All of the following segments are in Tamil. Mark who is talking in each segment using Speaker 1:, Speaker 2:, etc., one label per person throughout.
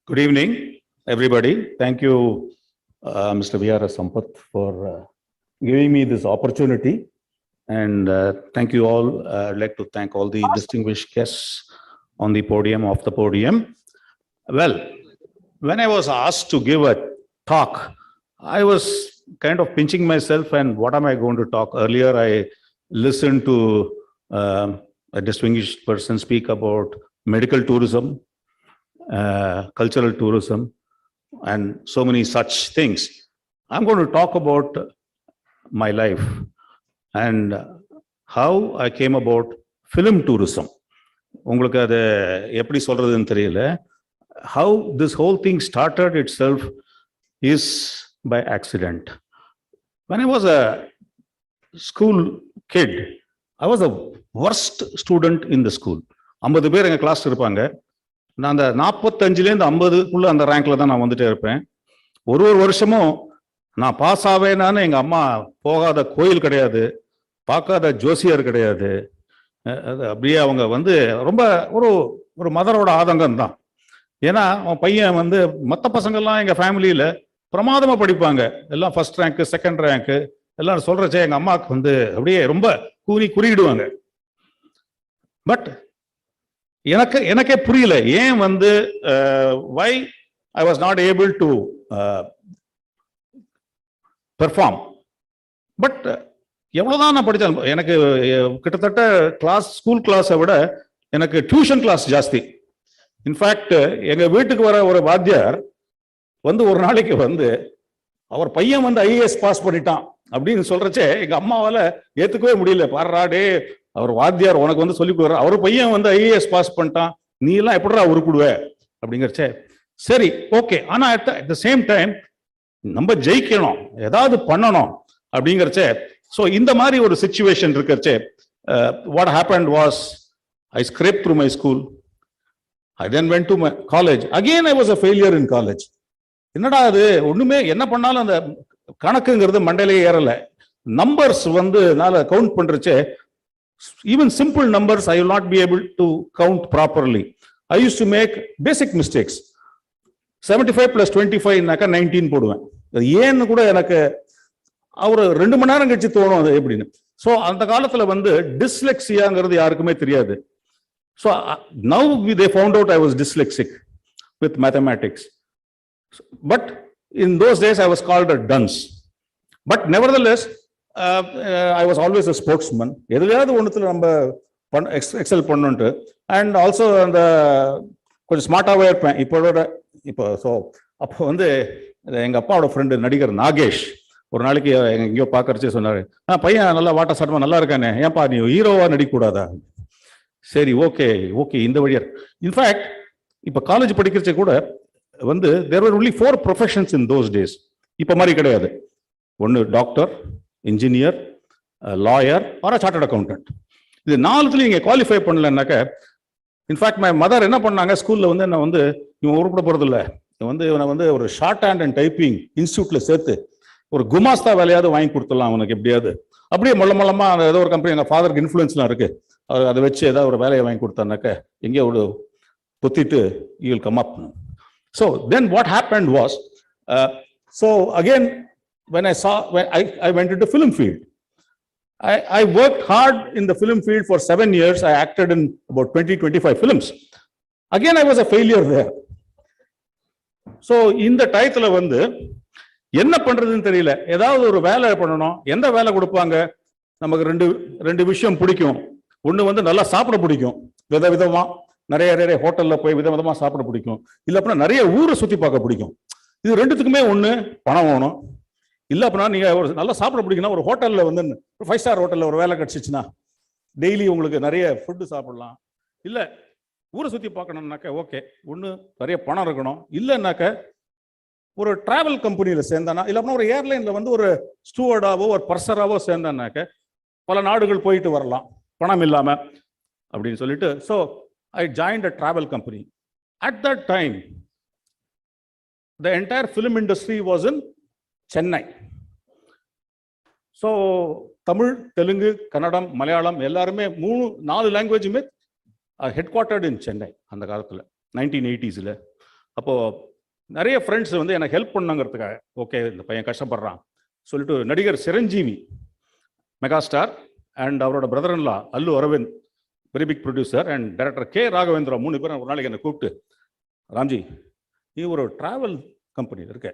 Speaker 1: Good evening, everybody. Thank you, Mr. V.R. Sampath, for giving me this opportunity. And thank you all. I'd like to thank all the distinguished guests on the podium, off the podium. Well, when I was asked to give a talk, I was kind of pinching myself and what am I going to talk? Earlier, I listened to a distinguished person speak about medical tourism, cultural tourism, and so many such things. I'm going to talk about my life and how I came about film tourism. உங்களுக்கு அது எப்படி சொல்றதுன்னு தெரியல. How this whole thing started itself is by accident. When I was a school kid, I was the worst student in the school. 50 பேர் எங்க கிளாஸ் இருப்பாங்க. நான் அந்த 45லேருந்து 50க்குள்ள அந்த ரேங்க்ல தான் நான் வந்துட்டே இருப்பேன். ஒரு வருஷமும் நான் பாஸ் ஆவேனான்னு எங்க அம்மா போகாத கோயில் கிடையாது, பார்க்காத ஜோசியர் கிடையாது. அப்படியே அவங்க வந்து ரொம்ப ஒரு மதரோட ஆதங்கம் தான். ஏன்னா அவன் பையன் வந்து மற்ற பசங்கள்லாம் எங்க ஃபேமிலியில பிரமாதமா படிப்பாங்க, எல்லாம் ஃபர்ஸ்ட் ரேங்க் செகண்ட் ரேங்க் எல்லாம் சொல்றச்சே எங்க அம்மாவுக்கு வந்து அப்படியே ரொம்ப குறியிடுவாங்க. பட் எனக்கே புரியல ஏன் வந்து why I was not able to perform. But எவ்வளவுதான் நான் படித்தேன், எனக்கு கிட்டத்தட்ட ஸ்கூல் கிளாஸை விட எனக்கு டியூஷன் கிளாஸ் ஜாஸ்தி. இன்ஃபேக்ட் எங்க வீட்டுக்கு வர ஒரு வாத்தியார் வந்து ஒரு நாளைக்கு வந்து அவர் பையன் வந்து ஐஏஎஸ் பாஸ் பண்ணிட்டான் அப்படின்னு சொல்றச்சே எங்க அம்மாவால ஏத்துக்கவே முடியல. பாடுறாடே, அவர் வாத்தியார் உனக்கு வந்து சொல்லி கொடுக்குற, அவர் பையன் வந்து ஐஏஎஸ் பாஸ் பண்ணிட்டான், நீ எல்லாம் எப்படிடா உருப்பிடுவ அப்படிங்கிறச்சே. சரி, ஓகே, ஆனா அட் த சேம் டைம் நம்ம ஜெயிக்கணும், ஏதாவது பண்ணணும் அப்படிங்கிறச்சே. ஸோ இந்த மாதிரி ஒரு சிச்சுவேஷன் இருக்கிறச்சே what happened was I scrape through my school. I then went to my college. Again, I was a failure in college. என்னடா அது, ஒண்ணுமே என்ன பண்ணாலும் அந்த கணக்குங்கிறது மண்டையிலே ஏறல. நம்பர்ஸ் வந்து என்னால count பண்றச்சே, even simple numbers I will not be able to count properly. I used to make basic mistakes. 75 plus 25 னாக்கா 19 போடுவேன். அது ஏன்னு கூட எனக்கு ஒரு 2 மணி நேரம் கழிச்சு தோணும் அது எப்படின்னு. ஸோ அந்த காலத்துல வந்து டிஸ்லெக்சியாங்கிறது யாருக்குமே தெரியாது. So now they found out I was dyslexic with mathematics. But in those days I was called a dunce. But nevertheless, I was always a spokesman. எதுலையாவது ஒன்றுத்துல நம்ம எக்ஸல் பண்ணணுன்ட்டு. அண்ட் ஆல்சோ அந்த கொஞ்சம் ஸ்மார்ட்டாகவே இருப்பேன் இப்போ. ஸோ அப்போ வந்து எங்கள் அப்பாவோட ஃப்ரெண்டு நடிகர் நாகேஷ் ஒரு நாளைக்கு எங்கேயோ பார்க்கறச்சே சொன்னார், பையன் நல்லா வாட்ட சாட்டமா நல்லா இருக்கானே, ஏன்பா நீ ஹீரோவா நடிக்கக்கூடாதா? சரி, ஓகே இந்த வழியா. இன்ஃபேக்ட் இப்ப காலேஜ் படிக்கிறச்சே கூட வந்து there were only 4 professions in those days. இப்ப மாதிரி கிடையாது. ஒன்னு doctor, engineer, lawyer or chartered accountant. இது 4த்துலயும் இங்க குவாலிஃபை பண்ணலன்னாக்க, இன்ஃபேக்ட் மை மதர் என்ன பண்ணாங்க, ஸ்கூல்ல வந்து என்ன வந்து இவன் உருப்பட போறது இல்லை, இவனை வந்து ஒரு ஷார்ட் ஹேண்ட் அண்ட் டைப்பிங் இன்ஸ்டியூட்ல சேர்த்து ஒரு குமாஸ்தா வேலையாவது வாங்கி கொடுத்துடலாம் அவனுக்கு எப்படியாவது. அப்படியே மொல்லமா ஏதோ ஒரு கம்பெனி, எங்க ஃபாதருக்கு இன்ஃபுளுன்ஸ்லாம் இருக்கு, அதை வச்சு ஏதாவது ஒரு வேலையை வாங்கி கொடுத்தானாக்க எங்கேயோ ஒரு புத்திட்டு you will come up. So then what happened was, so again when I went into film field. I worked hard in the film field for 7 years. I acted in about 20-25 films. Again I was a failure there. So இந்த டயத்துல வந்து என்ன பண்றதுன்னு தெரியல, ஏதாவது ஒரு வேலை பண்ணணும். எந்த வேலை கொடுப்பாங்க, நமக்கு ரெண்டு விஷயம் பிடிக்கும். ஒண்ணு வந்து நல்லா சாப்பிட பிடிக்கும், விதவிதமா நிறைய ஹோட்டல்ல போய் விதவிதமா சாப்பிட பிடிக்கும். இல்ல அப்படின்னா நிறைய ஊரை சுத்தி பார்க்க பிடிக்கும். இது ரெண்டுத்துக்குமே ஒண்ணு பணம் வேணும். இல்ல அப்படின்னா நீங்க ஒரு நல்லா சாப்பிட பிடிக்குன்னா ஒரு ஹோட்டல்ல வந்து 5 ஸ்டார் ஹோட்டல்ல ஒரு வேலை கிடைச்சிச்சுன்னா டெய்லி உங்களுக்கு நிறைய ஃபுட்டு சாப்பிடலாம். இல்ல ஊரை சுத்தி பார்க்கணும்னாக்க ஓகே, ஒண்ணு நிறைய பணம் இருக்கணும். இல்லைன்னாக்க ஒரு டிராவல் கம்பெனியில சேர்ந்தானா, இல்ல அப்படின்னா ஒரு ஏர்லைன்ல வந்து ஒரு ஸ்டூவர்டாவோ ஒரு பர்சராவோ சேர்ந்தானாக்க பல நாடுகள் போயிட்டு வரலாம் பணம் இல்லாம அப்படின்னு சொல்லிட்டு. So I joined a travel company. At that time the entire film industry was in Chennai. So Tamil, Telugu, Kannada, Malayalam எல்லாருமே 3-4 லாங்குவேஜுமே ஹெட் குவார்ட்டர்டு இன் சென்னை அந்த காலத்தில் 1980s. அப்போ நிறைய ஃப்ரெண்ட்ஸ் வந்து எனக்கு ஹெல்ப் பண்ணாங்கிறதுக்காக, ஓகே இந்த பையன் கஷ்டப்படுறான் சொல்லிட்டு நடிகர் சிரஞ்சீவி மெகாஸ்டார் அண்ட் அவரோட brother in law Allu Aravind very big producer and director K Raghavendra 3 பேரும் ஒரு நாளைக்கு என்னை கூப்பிட்டு, ராம்ஜி நீ ஒரு டிராவல் கம்பெனியில் இருக்க,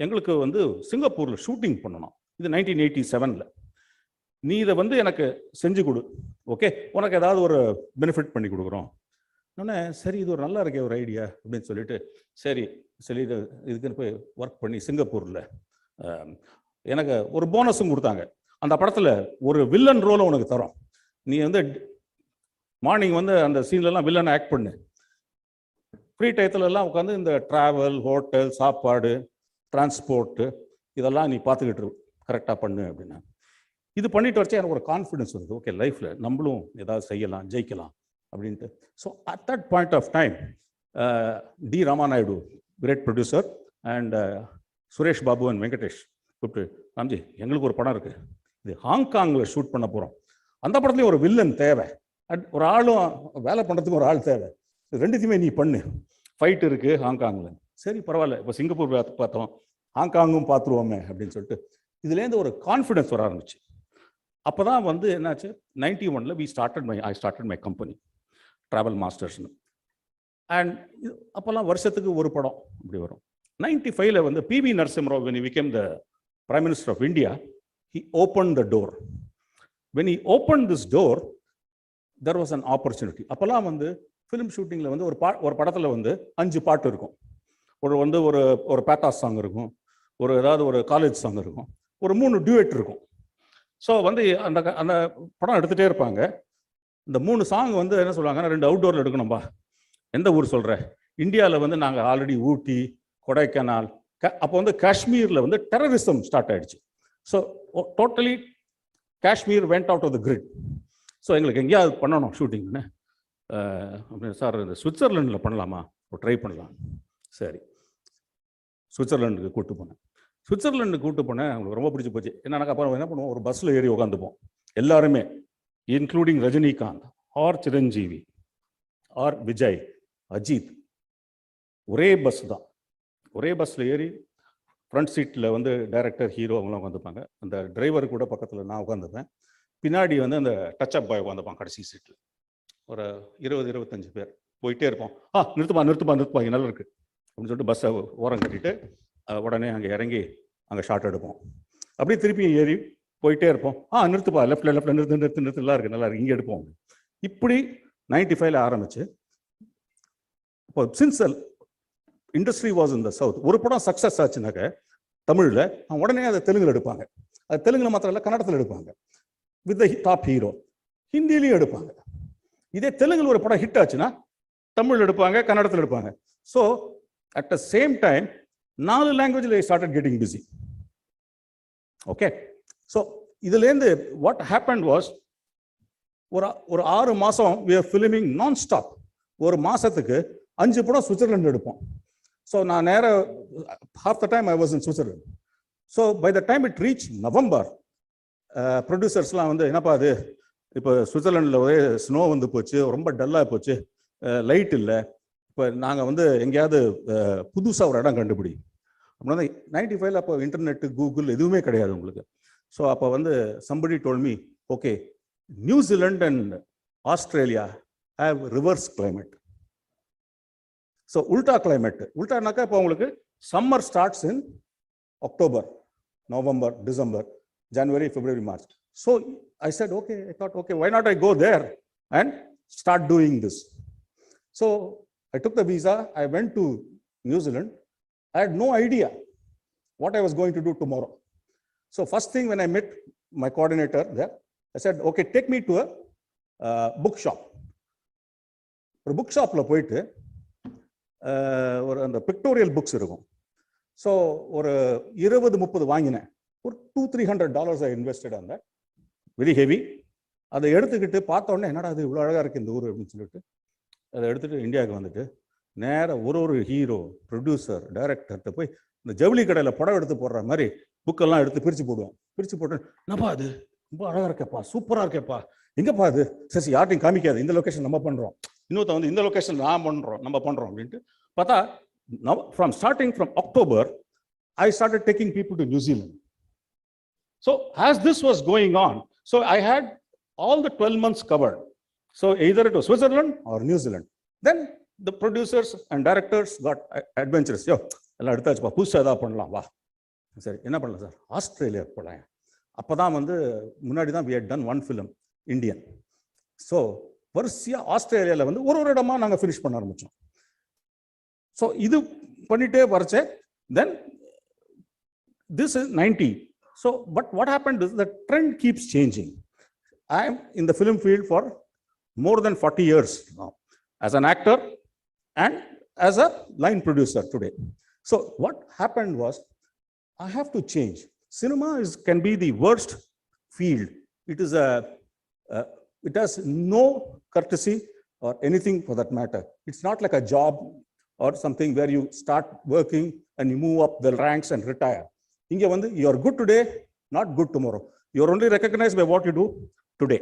Speaker 1: எங்களுக்கு வந்து சிங்கப்பூரில் ஷூட்டிங் பண்ணணும், இது 1987, நீ இதை வந்து எனக்கு செஞ்சு கொடு, ஓகே உனக்கு ஏதாவது ஒரு பெனிஃபிட் பண்ணி கொடுக்குறோம். சரி இது ஒரு நல்லா இருக்கே ஒரு ஐடியா அப்படின்னு சொல்லிட்டு சரி இதுக்குன்னு போய் ஒர்க் பண்ணி சிங்கப்பூரில் எனக்கு ஒரு போனஸும் கொடுத்தாங்க. அந்த படத்தில் ஒரு வில்லன் ரோலை உனக்கு தரோம், நீ வந்து மார்னிங் வந்து அந்த சீன்லலாம் வில்லன் ஆக்ட் பண்ணு, ஃப்ரீ டயத்துலலாம் உட்காந்து இந்த ட்ராவல், ஹோட்டல், சாப்பாடு, டிரான்ஸ்போர்ட்டு இதெல்லாம் நீ பார்த்துக்கிட்டு கரெக்டாக பண்ணு அப்படின்னா. இது பண்ணிட்டு வச்சா எனக்கு ஒரு கான்ஃபிடன்ஸ் வருது, ஓகே லைஃப்பில் நம்மளும் ஏதாவது செய்யலாம், ஜெயிக்கலாம் அப்படின்ட்டு. So at that point of time D Ramanaidu great producer and Suresh Babu and Venkatesh கூப்பிட்டு, ராம்ஜி எங்களுக்கு ஒரு படம் இருக்குது, இது ஹாங்காங்கில் ஷூட் பண்ண போகிறோம், அந்த படத்துலேயும் ஒரு வில்லன் தேவை, ஒரு ஆளும் வேலை பண்ணுறதுக்கு ஒரு ஆள் தேவை, ரெண்டுத்தையுமே நீ பண்ணு, ஃபைட் இருக்குது ஹாங்காங்கில். சரி பரவாயில்ல, இப்போ சிங்கப்பூர் பார்த்தோம், ஹாங்காங்கும் பார்த்துருவோமே அப்படின்னு சொல்லிட்டு இதுலேருந்து ஒரு கான்ஃபிடன்ஸ் வர ஆரம்பிச்சு. அப்போ தான் வந்து என்னாச்சு, 91 I started my company travel மாஸ்டர்ஸ்னு. அண்ட் அப்போல்லாம் வருஷத்துக்கு ஒரு படம் இப்படி வரும். 95 வந்து PV Narasimha Rao when he became the Prime Minister of India, he opened the door. When he opened this door, there was an opportunity. அப்போல்லாம் வந்து ஃபிலிம் ஷூட்டிங்கில் வந்து ஒரு படத்தில் வந்து 5 பாட்டு இருக்கும், ஒரு பேத்தாஸ் சாங் இருக்கும், ஏதாவது ஒரு காலேஜ் சாங் இருக்கும், ஒரு 3 டியூட் இருக்கும். ஸோ வந்து அந்த படம் எடுத்துகிட்டே இருப்பாங்க. இந்த 3 சாங் வந்து என்ன சொல்லுவாங்கன்னா 2 அவுட்டோரில் எடுக்கணும்பா. எந்த ஊர் சொல்கிற? இந்தியாவில் வந்து நாங்கள் ஆல்ரெடி ஊட்டி, கொடைக்கானல், அப்போ வந்து காஷ்மீரில் வந்து டெரரிசம் ஸ்டார்ட் ஆகிடுச்சு. So totally Kashmir went out of the grid. So எங்களுக்கு எங்கேயாவது பண்ணணும் ஷூட்டிங்னு. சார் இந்த சுவிட்சர்லாண்டில் பண்ணலாமா, ட்ரை பண்ணலாம். சரி சுவிட்சர்லாண்டுக்கு கூப்பிட்டு போனேன். அவங்களுக்கு ரொம்ப பிடிச்சி போச்சு. என்னன்னா அப்புறம் என்ன பண்ணுவோம், ஒரு பஸ்ஸில் ஏறி உட்காந்துப்போம் எல்லாருமே, including Rajinikanth or Chiranjeevi or Vijay, Ajith, ஒரே பஸ் தான். ஒரே பஸ்ஸில் ஏறி ஃப்ரண்ட் சீட்டில் வந்து டைரக்டர், ஹீரோ அவங்களாம் உட்காந்துப்பாங்க. அந்த டிரைவர் கூட பக்கத்தில் நான் உட்காந்துப்பேன். பின்னாடி வந்து அந்த டச்சப் பாய் உட்காந்துப்பான் கடைசி சீட்டில். ஒரு 20-25 பேர் போயிட்டே இருப்போம். நிறுத்துப்பா இங்கே நல்லா இருக்கு அப்படின்னு சொல்லிட்டு பஸ்ஸை ஓரம் கட்டிட்டு உடனே அங்கே இறங்கி அங்கே ஷார்ட் எடுப்போம். அப்படியே திருப்பி ஏறி போயிட்டே இருப்போம். நிறுத்துப்பா, லெஃப்டில் நிறுத்து நல்லா இருக்கு இங்கே எடுப்போம். இப்படி 95 ஆரம்பிச்சு. இப்போ since industry was in the south, ஒரு படம் சக்ஸஸ் ஆச்சுனாக்க தமிழில் உடனே அதை தெலுங்குல எடுப்பாங்க. அது தெலுங்குல மாத்திரம் இல்லை, கன்னடத்தில் எடுப்பாங்க வித் த டாப் ஹீரோ. ஹிந்திலையும் எடுப்பாங்க. இதே தெலுங்குல ஒரு படம் ஹிட் ஆச்சுன்னா தமிழ் எடுப்பாங்க, கன்னடத்தில் எடுப்பாங்க. So at the same time 4 லாங்குவேஜில் I started getting busy. Okay, so இதுலேருந்து வாட் ஹேப்பன் வாஸ், ஒரு 6 மாதம் we are filming நான் ஸ்டாப். ஒரு மாதத்துக்கு 5 படம் சுவிட்சர்லாந்து எடுப்போம். ஸோ நான் நேராக half the time I was in Switzerland. So by the time it reached November, ப்ரொடியூசர்ஸ்லாம் வந்து என்னப்பா அது, இப்போ சுவிட்சர்லாண்டில் ஒரே ஸ்னோ வந்து போச்சு, ரொம்ப டல்லாக போச்சு, லைட் இல்லை, இப்போ நாங்கள் வந்து எங்கேயாவது புதுசாக ஒரு இடம் கண்டுபிடி அப்படின்னா. 95 அப்போ இன்டர்நெட்டு, கூகுள் எதுவுமே கிடையாது உங்களுக்கு. ஸோ அப்போ வந்து somebody told me, okay, New Zealand and Australia have reverse climate. So உல்டா கிளைமேட். உல்டானாக்கா இப்போ உங்களுக்கு summer starts in October, November, December, January, February, March. So I said, okay, I thought, okay, why not I go there and start doing this? So I took the visa, I went to New Zealand. I had no idea what I was going to do tomorrow. So first thing when I met my coordinator there, I said, okay, take me to a bookshop. ஒரு புக் ஷாப்பில் போயிட்டு ஒரு அந்த பிக்டோரியல் புக்ஸ் இருக்கும். ஸோ ஒரு 20-30 வாங்கினேன். ஒரு $200-300 I invested on that. Very heavy. அதை எடுத்துக்கிட்டு பார்த்த உடனே என்னடா அது இவ்வளோ அழகாக இருக்குது இந்த ஊர் அப்படின்னு சொல்லிட்டு அதை எடுத்துகிட்டு இந்தியாவுக்கு வந்துட்டு நேராக ஒரு ஹீரோ, ப்ரொடியூசர், டைரக்டர்கிட்ட போய் இந்த ஜவுளி கடையில் படம் எடுத்து போடுற மாதிரி புக்கெல்லாம் எடுத்து பிரித்து போடுவோம். பிரித்து போட்டு என்னப்பா அது ரொம்ப அழகாக இருக்கேப்பா, சூப்பராக இருக்கேப்பா, எங்கேப்பா அது, சரி யார்ட்டையும் காமிக்காது, இந்த லொக்கேஷன் நம்ம பண்ணுறோம், இன்னொருத்த வந்து இந்த லொக்கேஷன் நம்ம பண்ணுறோம் அப்படின்ட்டு பார்த்தா now starting from October, I started taking people to New Zealand. So as this was going on, so I had all the 12 months covered. So either it was Switzerland or New Zealand. Then the producers and directors got adventurous. Yo, எல்லாம் எடுத்தாச்சுப்பா, புதுசா ஏதாவது பண்ணலாம் வா. சரி, என்ன பண்ணலாம் சார்? ஆஸ்திரேலியா போலாம். அப்பதான் வந்து முன்னாடி தான் we had done one film, Indian. So வரிசையா ஆஸ்திரேலியால வந்து ஒரு இடமா நாங்க ஃபினிஷ் பண்ண ஆரம்பிச்சோம். So இது பண்ணிட்டே வரச்சே, then this is 90. So, but what happened is the trend keeps changing. I am in the film field for more than 40 years now, as an actor and as a line producer today. So what happened was, I have to change. Cinema can be the worst field. It is it has no courtesy or anything for that matter. It's not like a job or something where you start working and you move up the ranks and retire. Inge vandu you are good today, not good tomorrow. You are only recognized by what you do today.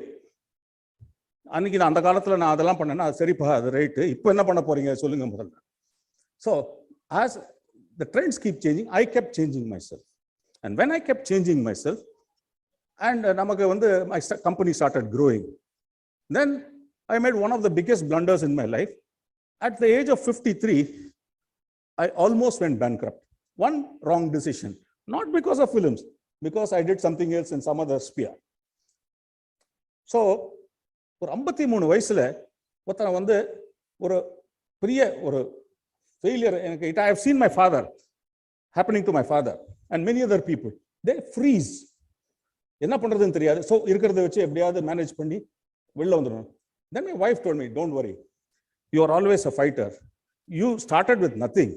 Speaker 1: அன்னைக்கு நான் அந்த காலத்துல நான் அதெல்லாம் பண்ணேன்னா சரிப்பா, அது ரைட்டு, இப்போ என்ன பண்ண போறீங்க சொல்லுங்க முதல்ல. So as the trends keep changing, I kept changing myself. And when I kept changing myself, and நமக்கு வந்து my company started growing, then I made one of the biggest blunders in my life. At the age of 53, I almost went bankrupt. One wrong decision, not because of films, because I did something else in some other sphere. So ஒரு 53 வயசுல ஒருத்தன் வந்து ஒரு பெரிய ஒரு ஃபெயிலியர் எனக்கு I have seen my father happening to my father and many other people. They freeze. என்ன பண்றதுன்னு தெரியாது. So இருக்கிறத வச்சு எப்படியாவது மேனேஜ் பண்ணி வெளில வந்துடணும். Then my wife told me, don't worry, you are always a fighter. You started with nothing.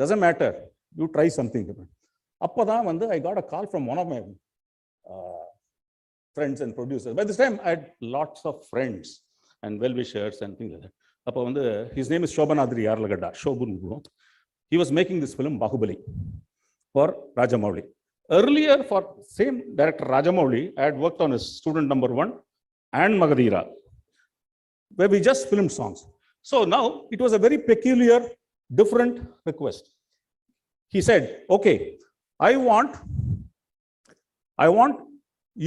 Speaker 1: Doesn't matter, you try something. அப்பதான் வந்து I got a call from one of my friends and producers. By this time I had lots of friends and well-wishers and things like that. அப்போ வந்து his name is Shobhanadri Yarlagadda, Shobun. He was making this film Bahubali for Rajamouli. Earlier for same director Rajamouli, I had worked on his Student Number 1 and Magadira, where we just filmed songs. So now it was a very peculiar, different request. He said, okay, I want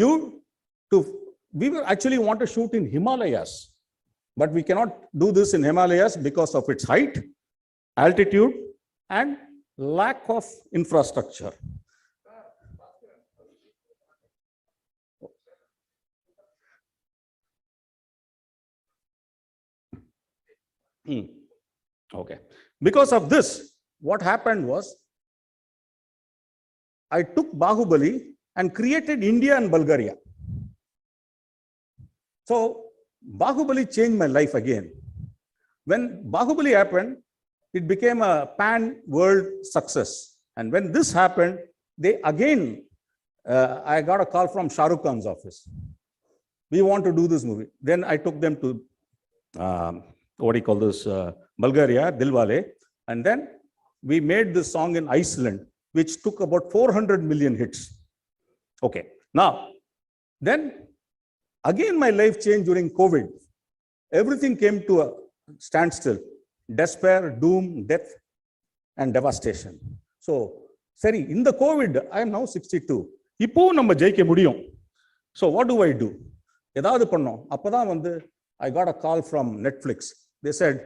Speaker 1: you to, we will actually want to shoot in Himalayas, but we cannot do this in Himalayas because of its height, altitude, and lack of infrastructure. Okay. Because of this, what happened was, I took Bahubali and created India and Bulgaria. So Bahubali changed my life again. When Bahubali happened, it became a pan-world success. And when this happened, they again, I got a call from Shah Rukh Khan's office. We want to do this movie. Then I took them to, what do you call this, Bulgaria, Dilwale. And then we made this song in Iceland, which took about 400 million hits. Okay, now, then again my life changed during COVID. Everything came to a standstill. Despair, doom, death, and devastation. So, sorry, in the COVID, I am now 62. இப்போ நம்ம ஜெயிக்க முடியும். So what do I do? ஏதாவது பண்ணோம். அப்பதான் வந்து I got a call from Netflix. They said,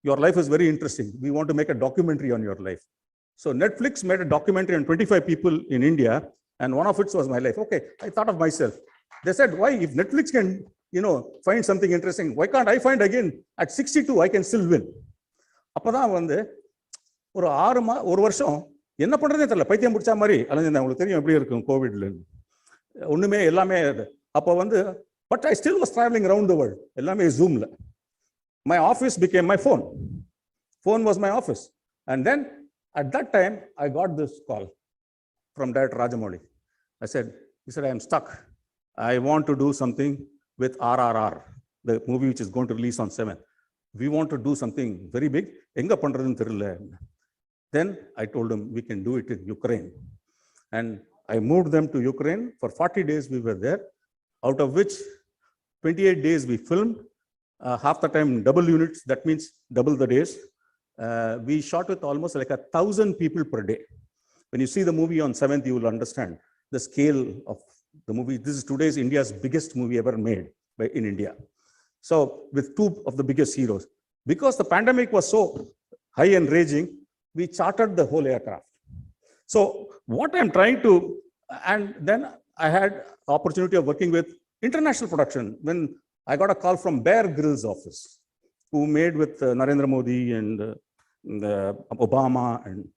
Speaker 1: your life is very interesting. We want to make a documentary on your life. So Netflix made a documentary on 25 people in India, and one of it was my life. Okay, I thought of myself. They said, why, if Netflix can, find something interesting, why can't I find again at 62, I can still win. அப்பதான் வந்து ஒரு வருஷம் என்ன பண்றதே தெரியல, பைத்தியம் பிடிச்ச மாதிரி அலைஞ்சிருந்தேன். உங்களுக்கு தெரியும் எப்படி இருக்கும் கோவிட்ல, ஒண்ணுமே எல்லாமே. அப்போ வந்து but I still was traveling around the world. எல்லாமே ஜூம்ல. My office became my phone. Phone was my office. And then at that time, I got this call from Director Rajamouli. He said, I am stuck. I want to do something with RRR, the movie which is going to release on 7th. We want to do something very big. Enga pandradhunu theriyala. Then I told him, we can do it in Ukraine. And I moved them to Ukraine. For 40 days we were there, out of which 28 days we filmed. Half the time double units, that means double the days.
Speaker 2: we shot with almost like 1,000 people per day. When you see the movie on 7th, you will understand the scale of the movie. This is today's India's biggest movie ever made in India. So with two of the biggest heroes. Because the pandemic was so high and raging, we chartered the whole aircraft. So what I'm trying to, and then I had opportunity of working with international production when I got a call from Bear Grylls' office, who made with Narendra Modi and Obama and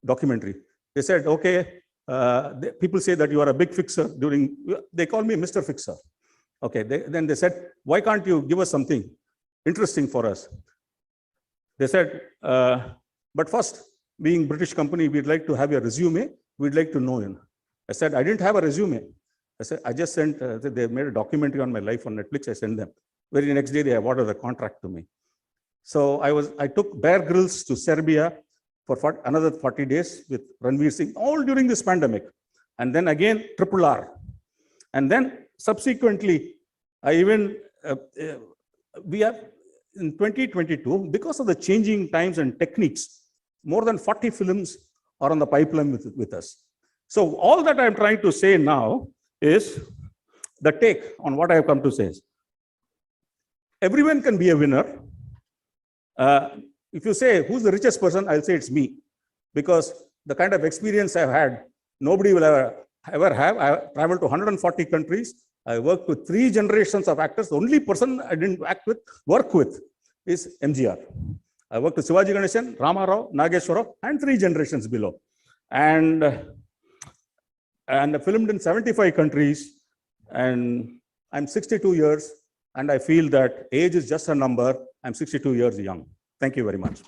Speaker 2: documentary. They said, okay, people say that you are a big fixer they call me Mr. Fixer. Okay, then they said, why can't you give us something interesting for us? They said, but first, being British company, we'd like to have your resume. We'd like to know you. I said, I didn't have a resume. I said, I just sent, they made a documentary on my life on Netflix. I sent them. Very next day, they awarded the contract to me. So I took Bear Grylls to Serbia for another 40 days with Ranveer Singh, all during this pandemic. And then again, RRR. And then subsequently, I even, we have, in 2022, because of the changing times and techniques, more than 40 films are on the pipeline with us. So all that I'm trying to say now is the take on what I have come to say. Everyone can be a winner. If you say, who's the richest person, I'll say it's me. Because the kind of experience I've had, nobody will ever have. I traveled to 140 countries. I worked with 3 generations of actors. The only person I didn't work with is MGR. I worked with Shivaji Ganeshan, Rama Rao, Nageshwara Rao, and 3 generations below. And I filmed in 75 countries. And I'm 62 years. And I feel that age is just a number. I'm 62 years young. Thank you very much.